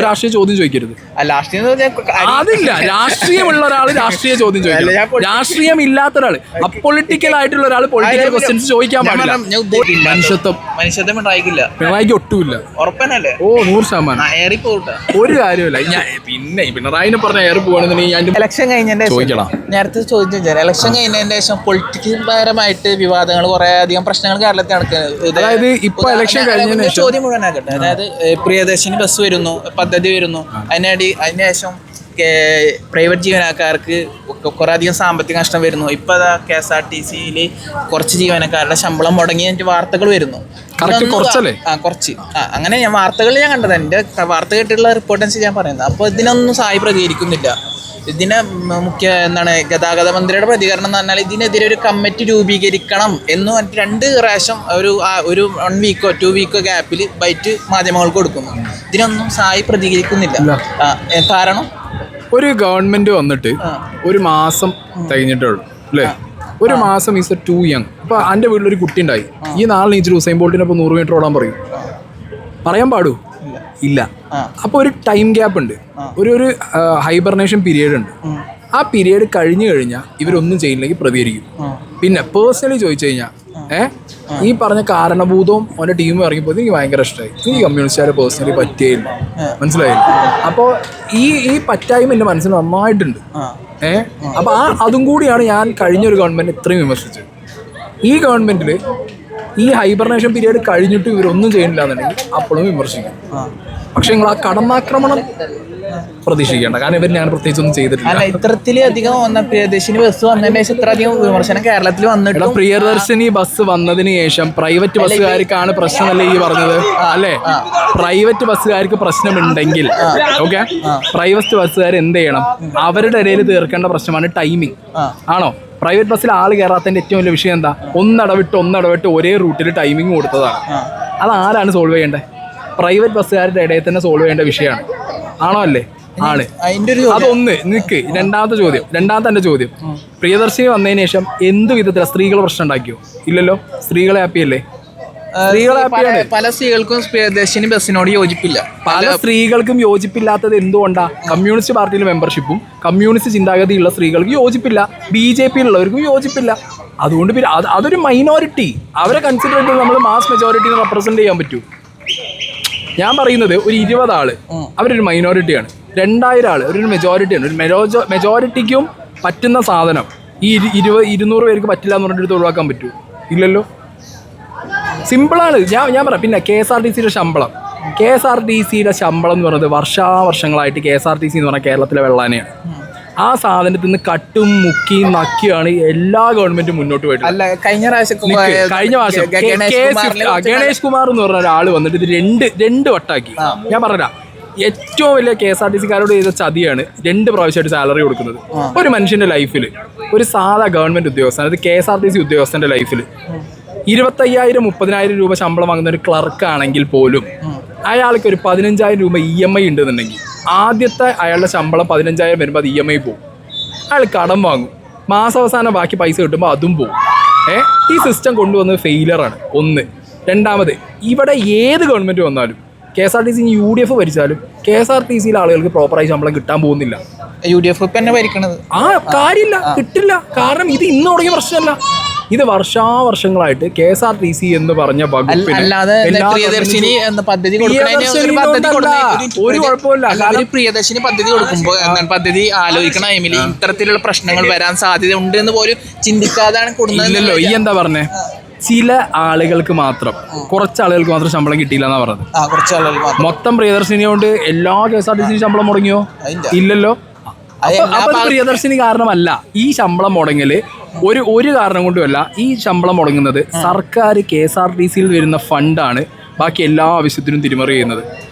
രാഷ്ട്രീയ ചോദ്യം ചോദിക്കരുത്. അതില്ല, രാഷ്ട്രീയമുള്ള ഒരാൾ രാഷ്ട്രീയ ചോദ്യം ചോദിക്കണം. രാഷ്ട്രീയം ഇല്ലാത്ത ഒരാൾ, അപ്പൊളിറ്റിക്കൽ ആയിട്ടുള്ള ഒരാൾ പൊളിറ്റിക്കൽ ക്വസ്റ്റ്യൻസ് ചോദിക്കാൻ പാടില്ല. മനുഷ്യത്വം പിണറായിക്ക് ഒട്ടുമില്ല. ഓ 100%. ഒരു കാര്യമില്ല. പിന്നെ പിണറായിനെ പറഞ്ഞ ഏറെ പോവാണെന്നുണ്ടെങ്കിൽ ഇലക്ഷൻ കഴിഞ്ഞതിന്റെ ചോദിക്കണം. നേരത്തെ ചോദിച്ചു, ഇലക്ഷൻ കഴിഞ്ഞതിന്റെ ശേഷം പൊളിറ്റിക്കൽ പരമായിട്ട് വിവാദങ്ങൾ കുറെ അധികം പ്രശ്നങ്ങൾ കേരളത്തിൽ നടക്കുന്നത്. അതായത് ഇപ്പൊ ഇലക്ഷൻ കഴിഞ്ഞതിന് ശേഷം ചോദ്യം മുഴുവനാക്കട്ടെ. അതായത് പ്രിയദർശിനി ബസ് വരുന്നു, പദ്ധതി വരുന്നു, അതിനുശേഷം പ്രൈവറ്റ് ജീവനക്കാർക്ക് കുറെ അധികം സാമ്പത്തിക നഷ്ടം വരുന്നു. ഇപ്പൊ KSRTC കുറച്ച് ജീവനക്കാരുടെ ശമ്പളം മുടങ്ങി എനിക്ക് വാർത്തകൾ വരുന്നു. കുറച്ച് അങ്ങനെ ഞാൻ വാർത്തകൾ കണ്ടത്, എൻ്റെ വാർത്ത കേട്ടിട്ടുള്ള റിപ്പോർട്ടൻസ് ഞാൻ പറയുന്നത്. അപ്പോൾ ഇതിനൊന്നും സായി പ്രതികരിക്കുന്നില്ല. ഇതിനെ എന്താണ് ഗതാഗത മന്ത്രിയുടെ പ്രതികരണം എന്ന് പറഞ്ഞാൽ ഇതിനെതിരെ ഒരു കമ്മിറ്റി രൂപീകരിക്കണം എന്ന് പറഞ്ഞിട്ട് 2 പ്രാവശ്യം ഒരു 1 വീക്കോ 2 വീക്കോ ഗ്യാപ്പിൽ ബൈറ്റ് മാധ്യമങ്ങൾക്ക് കൊടുക്കുന്നു. ഇതിനൊന്നും സായി പ്രതികരിക്കുന്നില്ല. കാരണം ഒരു ഗവൺമെന്റ് വന്നിട്ട് 1 മാസം തികഞ്ഞിട്ടുള്ളൂ അല്ലേ? 1 മാസം ഈസ് ടു യങ്. ഇപ്പൊ എൻ്റെ വീട്ടിലൊരു കുട്ടി ഉണ്ടായി, ഈ നാളെ നീച്ചിട്ട് ഉസൈൻ ബോൾട്ടിനൊപ്പം 100 മീറ്റർ ഓടാൻ പറയാൻ പാടൂ? ഇല്ല. അപ്പോൾ ഒരു ടൈം ഗ്യാപ്പ് ഉണ്ട്, ഒരു ഹൈബർനേഷൻ പീരീഡ് ഉണ്ട്. ആ പീരീഡ് കഴിഞ്ഞു കഴിഞ്ഞാൽ ഇവരൊന്നും ചെയ്യില്ലെങ്കിൽ പ്രതികരിക്കും. പിന്നെ പേഴ്സണലി ചോദിച്ചു കഴിഞ്ഞാൽ ഈ പറഞ്ഞ കാരണഭൂതവും അവൻ്റെ ടീമും ഇറങ്ങിയപ്പോൾ എനിക്ക് ഭയങ്കര ഇഷ്ടമായി. ഈ കമ്മ്യൂണിസ്റ്റുകാരെ പേഴ്സണലി പറ്റിയില്ല, മനസ്സിലായില്ല. അപ്പോൾ ഈ പറ്റായ്മ എൻ്റെ മനസ്സിൽ നന്നായിട്ടുണ്ട്. അപ്പോൾ അതും കൂടിയാണ് ഞാൻ കഴിഞ്ഞൊരു ഗവൺമെൻറ് ഇത്രയും വിമർശിച്ചത്. ഈ ഗവൺമെൻറ്റിൽ ഈ ഹൈബർനേഷൻ പീരീഡ് കഴിഞ്ഞിട്ട് ഇവരൊന്നും ചെയ്യുന്നില്ല എന്നുണ്ടെങ്കിൽ അപ്പോഴും വിമർശിക്കും. പക്ഷെ നിങ്ങൾ ആ കടന്നാക്രമണം പ്രതീക്ഷിക്കേണ്ട, കാരണം ഇവർ ഞാൻ പ്രത്യേകിച്ച് ഒന്നും ചെയ്തിട്ടില്ല. ഇത്രത്തിലധികം പ്രിയദർശിനി ബസ് വന്നതിന് ശേഷം ഇത്ര അധികം വിമർശനം കേരളത്തിൽ വന്നിട്ട്, പ്രിയദർശിനി ബസ് വന്നതിന് ശേഷം പ്രൈവറ്റ് ബസ്സുകാർക്കാണ് പ്രശ്നമല്ലേ ഈ പറഞ്ഞത് അല്ലേ? പ്രൈവറ്റ് ബസ്സുകാർക്ക് പ്രശ്നമുണ്ടെങ്കിൽ ഓക്കെ, പ്രൈവറ്റ് ബസ്സുകാർ എന്ത് ചെയ്യണം? അവരുടെ ഇടയിൽ തീർക്കേണ്ട പ്രശ്നമാണ് ടൈമിംഗ്. ആണോ? പ്രൈവറ്റ് ബസ്സിൽ ആൾ കയറാത്തതിൻ്റെ ഏറ്റവും വലിയ വിഷയം എന്താ? ഒന്നിടവിട്ട് ഒരേ റൂട്ടിൽ ടൈമിംഗ് കൊടുത്തതാണ്. അത് ആരാണ് സോൾവ് ചെയ്യേണ്ടത്? പ്രൈവറ്റ് ബസ്സുകാരുടെ ഇടയിൽ തന്നെ സോൾവ് ചെയ്യേണ്ട വിഷയമാണ്. ആണോ അല്ലേ? ആണ്. അതൊന്ന് നിൽക്ക്. രണ്ടാമത്തെ എൻ്റെ ചോദ്യം, പ്രിയദർശിനി വന്നതിന് ശേഷം എന്ത് വിധത്തിലാണ് സ്ത്രീകൾ പ്രശ്നം ഉണ്ടാക്കിയോ? ഇല്ലല്ലോ. സ്ത്രീകളെ ഹാപ്പിയല്ലേ? പല സ്ത്രീകൾക്കും പ്രിയദർശിനി ബസ്സിനോട് യോജിപ്പില്ല. പല സ്ത്രീകൾക്കും യോജിപ്പില്ലാത്തത് എന്തുകൊണ്ടാ? കമ്മ്യൂണിസ്റ്റ് പാർട്ടിയിൽ മെമ്പർഷിപ്പും കമ്മ്യൂണിസ്റ്റ് ചിന്താഗതിയുള്ള സ്ത്രീകൾക്ക് യോജിപ്പില്ല, BJP ഉള്ളവർക്കും യോജിപ്പില്ല. അതുകൊണ്ട് പിന്നെ അതൊരു മൈനോറിറ്റി, അവരെ കൺസിഡർ ചെയ്ത് നമ്മൾ മാസ് മെജോറിറ്റിനെ റെപ്രസെന്റ് ചെയ്യാൻ പറ്റൂ. ഞാൻ പറയുന്നത് ഒരു 20 ആള് അവരൊരു മൈനോറിറ്റിയാണ്, 2000 ആള് ഒരു മെജോറിറ്റിയാണ്. ഒരു മെജോറിറ്റിക്കും പറ്റുന്ന സാധനം ഈ 200 പേർക്ക് പറ്റില്ല എന്ന് പറഞ്ഞിട്ട് ഒഴിവാക്കാൻ പറ്റൂ? ഇല്ലല്ലോ. സിമ്പിളാണ്. ഞാൻ പറയാം. പിന്നെ KSRTCയുടെ ശമ്പളം എന്ന് പറയുന്നത് വർഷങ്ങളായിട്ട് KSRTC എന്ന് പറഞ്ഞാൽ കേരളത്തിലെ വെള്ളാനയാണ്. ആ സാധനത്തിൽ നിന്ന് കട്ടും മുക്കിയും നക്കിയാണ് എല്ലാ ഗവൺമെന്റും മുന്നോട്ട് പോയിട്ട്. കഴിഞ്ഞ പ്രാവശ്യം ഗണേഷ് കുമാർ എന്ന് പറഞ്ഞ ഒരാൾ വന്നിട്ട് ഇത് രണ്ട് വട്ടാക്കി. ഞാൻ പറഞ്ഞ ഏറ്റവും വലിയ KSRTCക്കാരോട് ചെയ്ത ചതിയാണ് 2 പ്രാവശ്യമായിട്ട് സാലറി കൊടുക്കുന്നത്. ഒരു മനുഷ്യന്റെ ലൈഫിൽ, ഒരു സാധാ ഗവൺമെന്റ് ഉദ്യോഗസ്ഥൻ, അത് KSRTC ഉദ്യോഗസ്ഥന്റെ ലൈഫിൽ 25,000-30,000 രൂപ ശമ്പളം വാങ്ങുന്ന ഒരു ക്ലർക്ക് ആണെങ്കിൽ പോലും അയാൾക്ക് ഒരു 15,000 രൂപ EMI ഉണ്ടെന്നുണ്ടെങ്കിൽ ആദ്യത്തെ അയാളുടെ ശമ്പളം 15,000 വരുമ്പോൾ അത് EMI പോകും. അയാൾ കടം വാങ്ങും, മാസാവസാനം ബാക്കി പൈസ കിട്ടുമ്പോൾ അതും പോകും. ഈ സിസ്റ്റം കൊണ്ടുവന്നത് ഫെയിലറാണ്. ഒന്ന്. രണ്ടാമത്, ഇവിടെ ഏത് ഗവൺമെൻറ് വന്നാലും KSRTC UDF ഭരിച്ചാലും KSRTCയിലെ ആളുകൾക്ക് പ്രോപ്പറായി ശമ്പളം കിട്ടാൻ പോകുന്നില്ല. UDF തന്നെ ഭരിക്കണത് കാര്യമില്ല, കിട്ടില്ല. കാരണം ഇത് ഇന്ന് തുടങ്ങിയ പ്രശ്നമല്ല, ഇത് വർഷങ്ങളായിട്ട് KSRTC എന്ന് പറഞ്ഞ ഒരു കുഴപ്പമില്ല. പ്രിയദർശിനി പദ്ധതി കൊടുക്കുമ്പോൾ പദ്ധതി ആലോചിക്കണ ടൈമിൽ ഇത്തരത്തിലുള്ള പ്രശ്നങ്ങൾ വരാൻ സാധ്യത ഉണ്ട് എന്ന് പോലും ചിന്തിക്കാതാണ് കൊടുക്കുന്നല്ലോ. ഈ എന്താ പറഞ്ഞേ? ചില ആളുകൾക്ക് മാത്രം, കുറച്ച് ആളുകൾക്ക് മാത്രം ശമ്പളം കിട്ടിയില്ല എന്നാ പറഞ്ഞത്. മൊത്തം പ്രിയദർശിനി കൊണ്ട് എല്ലാ KSRTC ശമ്പളം മുടങ്ങിയോ? ഇല്ലല്ലോ. അപ്പൊ പ്രിയദർശിനി കാരണമല്ല ഈ ശമ്പളം മുടങ്ങല്. ഒരു കാരണം കൊണ്ടുമല്ല ഈ ശമ്പളം മുടങ്ങുന്നത്. സർക്കാർ KSRTCയിൽ വരുന്ന ഫണ്ടാണ് ബാക്കി എല്ലാ ആവശ്യത്തിനും തിരിമറി ചെയ്യുന്നത്.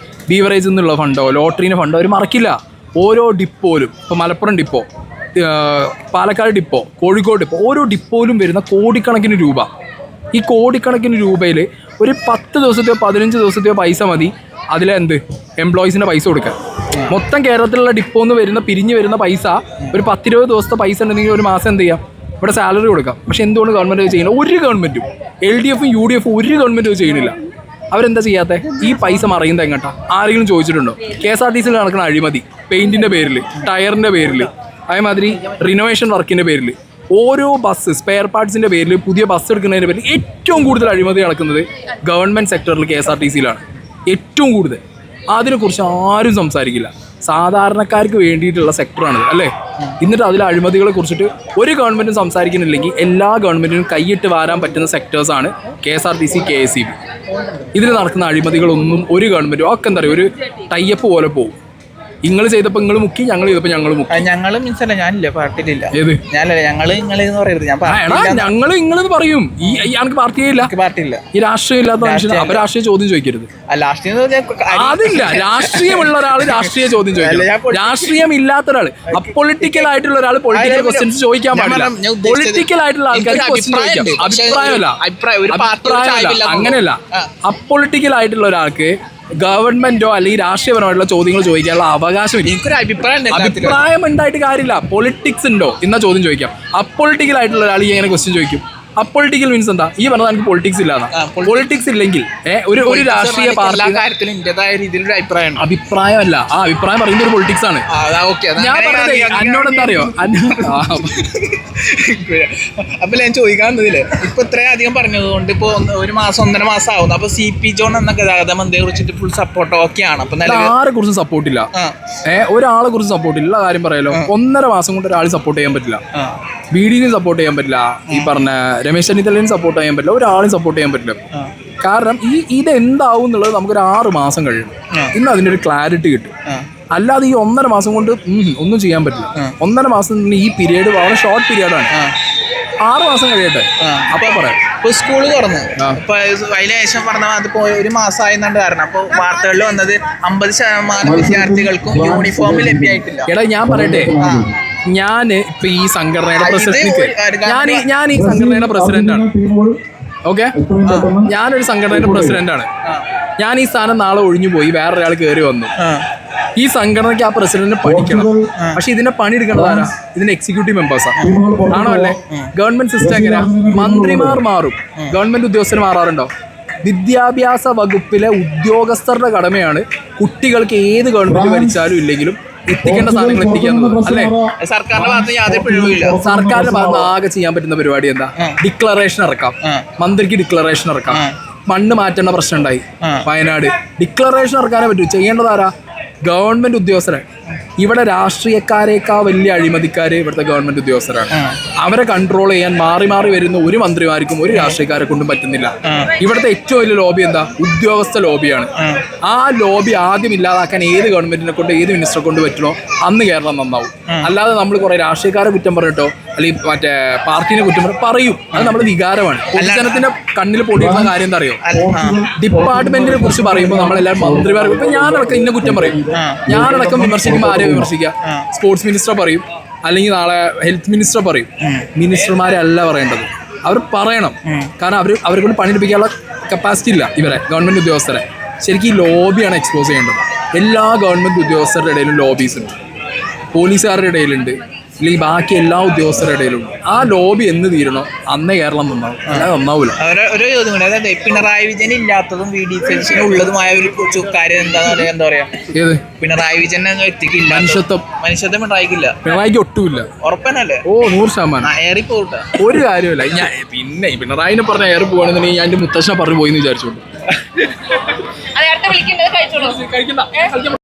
ബീവറേജിൽ നിന്നുള്ള ഫണ്ടോ ലോട്ടറിൻ്റെ ഫണ്ടോ അവർ മറക്കില്ല. ഓരോ ഡിപ്പോയിലും, ഇപ്പോൾ Malappuram depot, Palakkad depot, Kozhikode depot, ഓരോ ഡിപ്പോയിലും വരുന്ന കോടിക്കണക്കിന് രൂപ. ഈ കോടിക്കണക്കിന് രൂപയിൽ ഒരു 10 ദിവസത്തെയോ 15 ദിവസത്തെയോ പൈസ മതി അതിലെന്ത് എംപ്ലോയീസിൻ്റെ പൈസ കൊടുക്കാൻ. മൊത്തം കേരളത്തിലുള്ള ഡിപ്പോന്ന് പിരിഞ്ഞ് വരുന്ന പൈസ ഒരു 10-20 ദിവസത്തെ പൈസ ഉണ്ടെങ്കിൽ ഒരു മാസം എന്ത് ചെയ്യാം? ഇവിടെ സാലറി കൊടുക്കാം. പക്ഷെ എന്തുകൊണ്ട് ഗവൺമെൻറ് ചെയ്യുന്നില്ല? ഒരു ഗവൺമെൻറ്റും, LDF-ഉം UDF-ഉം ഒരു ഗവൺമെൻറ്റും ചെയ്യുന്നില്ല. അവരെന്താ ചെയ്യാത്ത? ഈ പൈസ മറിയുന്നത് എങ്ങോട്ടാ? ആരെങ്കിലും ചോദിച്ചിട്ടുണ്ടോ? KSRTC നടക്കുന്ന അഴിമതി പെയിന്റിന്റെ പേരിൽ, ടയറിന്റെ പേരിൽ, അതേമാതിരി റിനോവേഷൻ വർക്കിന്റെ പേരിൽ, ഓരോ ബസ് സ്പെയർ പാർട്സിന്റെ പേരിൽ, പുതിയ ബസ് എടുക്കുന്നതിന്റെ പേരിൽ ഏറ്റവും കൂടുതൽ അഴിമതി നടക്കുന്നത് ഗവൺമെന്റ് സെക്ടറിൽ KSRTCയിലാണ് ഏറ്റവും കൂടുതൽ. അതിനെക്കുറിച്ച് ആരും സംസാരിക്കില്ല. സാധാരണക്കാർക്ക് വേണ്ടിയിട്ടുള്ള സെക്ടറാണ് അല്ലേ? എന്നിട്ട് അതിലെ അഴിമതികളെ കുറിച്ചിട്ട് ഒരു ഗവൺമെന്റും സംസാരിക്കുന്നില്ലെങ്കിൽ എല്ലാ ഗവൺമെന്റിനും കൈയിട്ട് വാരാൻ പറ്റുന്ന സെക്ടേഴ്സാണ് KSRTC, KSEB. ഇതിൽ നടക്കുന്ന അഴിമതികളൊന്നും ഒരു ഗവൺമെന്റും ഒക്കെ എന്താ പറയുക, ഒരു ടൈപ്പ് പോലെ പോകും. നിങ്ങൾ ചെയ്തപ്പോൾ നിങ്ങൾ മുക്കി, ഞങ്ങൾ ചെയ്തപ്പോൾ ഞങ്ങൾ മുക്കി. ഞങ്ങള് മീൻസ് അല്ല, ഞാനില്ല പാർട്ടിയിലില്ല. ഏത് ഞാനല്ല, ഞങ്ങള് എന്ന് പറയരുത്. ഞാൻ ഞങ്ങൾ നിങ്ങളെന്ന് പറയും. ഞങ്ങൾക്ക് പാർട്ടിയില്ല, പാർട്ടിയില്ല. ഈ രാഷ്ട്രീയം ഇല്ലാത്ത മനുഷ്യൻ അപ്പൊ രാഷ്ട്രീയ ചോദ്യം ചോദിക്കരുത്. അതില്ല, രാഷ്ട്രീയമുള്ള ഒരാൾ രാഷ്ട്രീയ ചോദ്യം ചോദിക്കും. രാഷ്ട്രീയം ഇല്ലാത്ത ഒരാൾ, അപ്പൊളിറ്റിക്കൽ ആയിട്ടുള്ള ഒരാൾ പൊളിറ്റിക്കൽ ക്വസ്റ്റ്യൻസ് ചോദിക്കാൻ പാടില്ല. പൊളിറ്റിക്കൽ ആയിട്ടുള്ള ആൾക്കാർക്ക് ക്വസ്റ്റ്യൻ ചോദിക്കാം. അഭിപ്രായമല്ല, അങ്ങനെയല്ല. അപ്പൊളിറ്റിക്കൽ ആയിട്ടുള്ള ഒരാൾക്ക് ഗവൺമെന്റോ അല്ലെങ്കിൽ രാഷ്ട്രീയപരമായിട്ടുള്ള ചോദ്യങ്ങൾ ചോദിക്കാനുള്ള അവകാശമില്ല. എനിക്കൊരു അഭിപ്രായം ഉണ്ടായിട്ട് കാര്യമില്ല. പൊളിറ്റിക്സ് ഉണ്ടോ എന്ന ചോദ്യം ചോദിക്കാം. അപ്പൊളിറ്റിക്കൽ ആയിട്ടുള്ള ഒരാൾ ഈ എങ്ങനെ ക്വസ്റ്റ്യൻ ചോദിക്കും? അപ്പൊളിറ്റിക്കൽ മീൻസ് എന്താ? ഈ പറഞ്ഞാൽ എനിക്ക് പൊളിറ്റിക്സ് ഇല്ലാന്നാ. പൊളിറ്റിക്സ് ഇല്ലെങ്കിൽ ഒരു രാഷ്ട്രീയ പാർട്ടി അഭിപ്രായമല്ല, ആ അഭിപ്രായം പറയുന്നത് ഒരു പൊളിറ്റിക്സ് ആണ്. ഞാൻ പറഞ്ഞത് എന്നോട് എന്താ അറിയോ? അപ്പൊ ഞാൻ ചോദിക്കാന്നതില് ഇപ്പൊ ഇത്രയും അധികം പറഞ്ഞത് കൊണ്ട് ഇപ്പൊ 1 മാസം 1.5 മാസം ആവുന്നു. അപ്പൊ CP ജോൺ എന്ന ഗതാഗത മന്ത്രിയെ കുറിച്ചിട്ട് ഫുൾ സപ്പോർട്ട് ഓക്കെയാണ്. അപ്പൊ ആരെ കുറിച്ചും സപ്പോർട്ടില്ല, ഒരാളെ കുറിച്ച് സപ്പോർട്ടില്ല. കാര്യം പറയാലോ, 1.5 മാസം കൊണ്ട് ഒരാൾ സപ്പോർട്ട് ചെയ്യാൻ പറ്റില്ല. BDനെ സപ്പോർട്ട് ചെയ്യാൻ പറ്റില്ല, ഈ പറഞ്ഞ രമേശ് ചെന്നിത്തലയും സപ്പോർട്ട് ചെയ്യാൻ പറ്റില്ല, ഒരാളും സപ്പോർട്ട് ചെയ്യാൻ പറ്റില്ല. കാരണം ഇതെന്താവും എന്നുള്ളത് നമുക്കൊരു 6 മാസം കഴിയും. ഇന്ന് അതിൻ്റെ ഒരു ക്ലാരിറ്റി കിട്ടും. അല്ലാതെ ഈ 1.5 മാസം കൊണ്ട് ഒന്നും ചെയ്യാൻ പറ്റില്ല. 1.5 മാസം ഈ പീരീഡ് വളരെ ഷോർട്ട് പീരീഡാണ്. 6 മാസം കഴിയട്ടെ, അപ്പൊ പറയാം. ഇപ്പൊ സ്കൂള് തുറന്നു, ഇപ്പൊ അതിന് ശേഷം പറഞ്ഞ അതിപ്പോ 1 മാസമായെന്നാണ് കാരണം. അപ്പൊ വാർത്തകളിൽ വന്നത് 50% വിദ്യാർത്ഥികൾക്കും യൂണിഫോം ലഭ്യമായിട്ടില്ല. എടാ ഞാൻ പറയട്ടെ, ഞാൻ ഇപ്പൊ ഈ സംഘടനയുടെ പ്രസിഡന്റ്, ഞാൻ ഈ സംഘടനയുടെ പ്രസിഡന്റാണ്. ഓക്കെ, ഞാനൊരു സംഘടനയുടെ പ്രസിഡന്റാണ്. ഞാൻ ഈ സ്ഥാനം നാളെ ഒഴിഞ്ഞു പോയി വേറൊരാൾ കയറി വന്നു. ഈ സംഘടനയ്ക്ക് ആ പ്രസിഡന്റിനെ പഠിക്കണം. പക്ഷെ ഇതിന്റെ പണി എടുക്കേണ്ടത് ആരാ? ഇതിന്റെ എക്സിക്യൂട്ടീവ് മെമ്പേഴ്സാ. ആണോ അല്ലേ? ഗവൺമെന്റ് സിസ്റ്റം എങ്ങനെയാ? മന്ത്രിമാർ മാറും, ഗവൺമെന്റ് ഉദ്യോഗസ്ഥർ മാറാറുണ്ടോ? വിദ്യാഭ്യാസ വകുപ്പിലെ ഉദ്യോഗസ്ഥരുടെ കടമയാണ് കുട്ടികൾക്ക് ഏത് ഗവൺമെന്റ് ഭരിച്ചാലും ഇല്ലെങ്കിലും എത്തിക്കേണ്ട സാധനങ്ങൾ എത്തിക്കുക എന്നുള്ളത് അല്ലേ? സർക്കാരിന്റെ ഭാഗത്ത് യാതൊരു പിഴവില്ല. സർക്കാരിന്റെ ഭാഗത്ത് ആകെ ചെയ്യാൻ പറ്റുന്ന പരിപാടി എന്താ? ഡിക്ലറേഷൻ ഇറക്കാം, മന്ത്രിക്ക് ഡിക്ലറേഷൻ ഇറക്കാം. മണ്ണ് മാറ്റേണ്ട പ്രശ്നം ഉണ്ടായി വയനാട്, ഡിക്ലറേഷൻ ഇറക്കാനേ പറ്റൂ. ചെയ്യേണ്ടതാരാ? ഗവൺമെന്റ് ഉദ്യോഗസ്ഥരെ. ഇവിടെ രാഷ്ട്രീയക്കാരേക്കാൾ വലിയ അഴിമതിക്കാര് ഇവിടുത്തെ ഗവൺമെന്റ് ഉദ്യോഗസ്ഥരാണ്. അവരെ കൺട്രോൾ ചെയ്യാൻ മാറി മാറി വരുന്ന ഒരു മന്ത്രിമാർക്കും ഒരു രാഷ്ട്രീയക്കാരെ കൊണ്ടും പറ്റുന്നില്ല. ഇവിടുത്തെ ഏറ്റവും വലിയ ലോബി എന്താ? ഉദ്യോഗസ്ഥ ലോബിയാണ്. ആ ലോബി ആദ്യം ഇല്ലാതാക്കാൻ ഏത് ഗവൺമെന്റിനെ കൊണ്ട് ഏത് മിനിസ്റ്ററെ കൊണ്ട് പറ്റുമോ അന്ന് കേരളം നന്നാവും. അല്ലാതെ നമ്മൾ കുറെ രാഷ്ട്രീയക്കാരെ കുറ്റം പറഞ്ഞിട്ടോ അല്ലെങ്കിൽ മറ്റേ പാർട്ടിനെ കുറ്റം പറയും, അത് നമ്മുടെ വികാരമാണ്. പൊതുജനത്തിന്റെ കണ്ണിൽ പൊടിയുന്ന കാര്യം എന്താ അറിയോ? ഡിപ്പാർട്ട്മെന്റിനെ കുറിച്ച് പറയുമ്പോൾ നമ്മളെല്ലാവരും മന്ത്രിമാരെ, ഇപ്പൊ ഞാനടക്കം ഇന്ന കുറ്റം പറയും. ഞാനടക്കം വിമർശിക്കുമ്പോൾ ആരെയും വിമർശിക്കുക? സ്പോർട്സ് മിനിസ്റ്റർ പറയും, അല്ലെങ്കിൽ നാളെ ഹെൽത്ത് മിനിസ്റ്റർ പറയും. മിനിസ്റ്റർമാരെ അല്ല പറയേണ്ടത്, അവർ പറയണം. കാരണം അവരെ കൊണ്ട് പണിയെടുപ്പിക്കാനുള്ള കപ്പാസിറ്റി ഇല്ല ഇവരെ ഗവൺമെന്റ് ഉദ്യോഗസ്ഥരെ. ശരിക്കും ഈ ലോബിയാണ് എക്സ്പോസ് ചെയ്യേണ്ടത്. എല്ലാ ഗവൺമെന്റ് ഉദ്യോഗസ്ഥരുടെ ഇടയിലും ലോബീസ് ഉണ്ട്, പോലീസുകാരുടെ ഇടയിലുണ്ട്, അല്ലെങ്കിൽ ബാക്കി എല്ലാ ഉദ്യോഗസ്ഥരുടെ ഇടയിലും. ആ ലോബി എന്ന് തീരണോ അന്നേ കേരളം നന്നാവും, അല്ലാതെ നന്നാവൂല. ഒരു ചോദ്യം കൂടി, അതായത് പിണറായി വിജയൻ ഇല്ലാത്തതും VD സതീശനും ഉള്ളതുമായ ഒരു കാര്യം എന്താ പറയാ? ഏത്? പിണറായി വിജയൻ വ്യക്തിക്കില്ല മനുഷ്യത്വം പിണറായിക്കില്ല. പിണറായിക്ക് ഒട്ടുമില്ല. ഉറപ്പന്നല്ലേ? 100%. ഏറി പോട്ടെ, ഒരു കാര്യമില്ല. ഞാൻ പിന്നെ പിണറായിനെ പറഞ്ഞ ഏറി പോകണമെന്നുണ്ടെങ്കിൽ ഞാൻ എൻ്റെ മുത്തശ്ശനെ പറഞ്ഞു പോയി എന്ന് വിചാരിച്ചോളൂ.